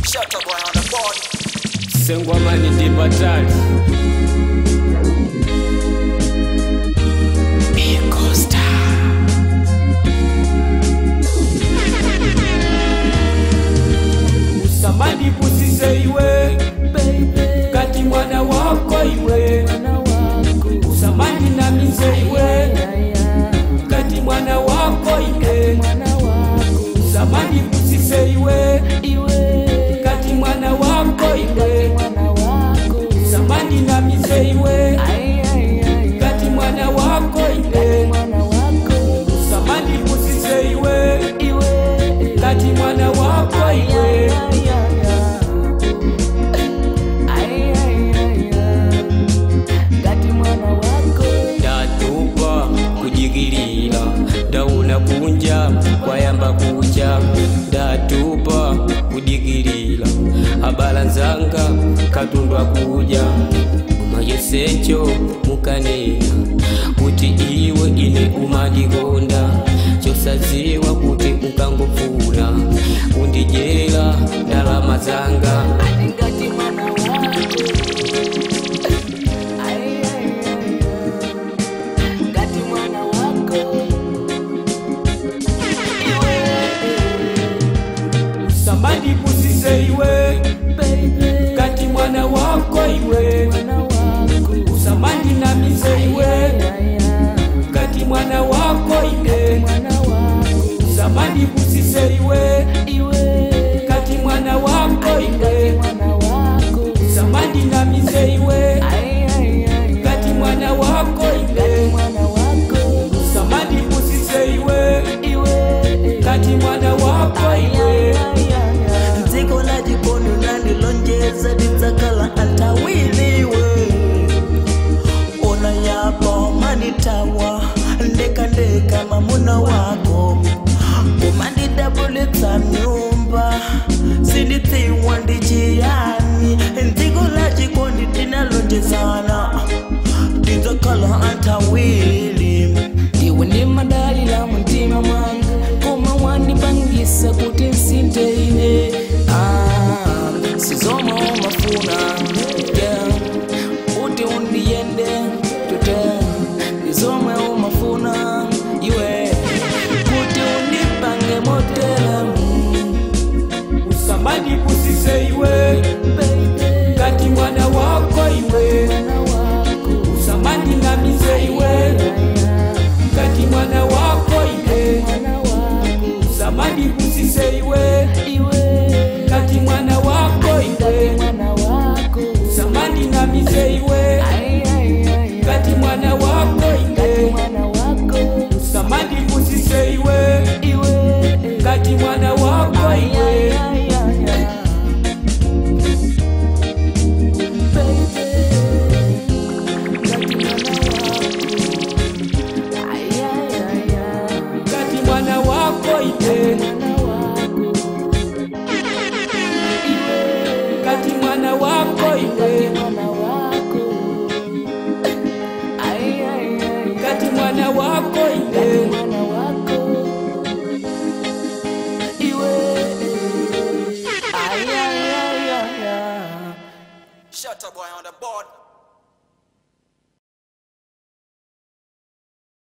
Shatta boy on the board. Sengwamani di batali Costa. Usamani pusise iwe kati mwana wako iwe. Usamani na mize iwe kati mwana wako iwe. Usamani pusise iwe kati mwana wako iwe. Usamani na mize iwe kati mwana wako iwe. Usamani pusise iwe kati mwana wako iwe. Datupa kujigilila dauna kunja kwayamba kucha. Datupa kujigilila abalanzanga katundwa kuja. Mayesecho mukanena kuti iwe ine umadigonda. Chosaziwa kuti mukangofuna undijela ndalama zanga. Usamani pusise iwe kati mwana wako iwe. Usamani na mize iwe kati mwana wako iwe. Usamani pusise iwe kati mwana wako iwe. Usamani na mize iwe kati mwana wako iwe. Usamani pusise iwe kati mwana wako iwe. Nziko la jikono nalilonjeza ditakala antawiliwe. Ona yapo manitawa ndeka ndeka mamuna wako. Umandida buleta nyumba sindithi wandijiani. Nziko la jikono dinalonjezana ditakala antawili. Iwe ni madali la mtima mwangu koma wandipangisa kuti nsinteine. Sizoma omafuna uti undiyende tute. Sizoma omafuna iwe kuti undipange motela. Usamani pusise iwe kati mwana wako iwe. Usamani na mize iwe kati mwana wako iwe. Usamani pusise iwe kati mwana wako iwe. Usamani na mize iwe kati mwana wako iwe. Usamani pusise iwe kati mwana wako iwe. Kati mwana wako iwe. Kati mwana wako iwe. Kati mwana wako iwe. Shatta boy on the board.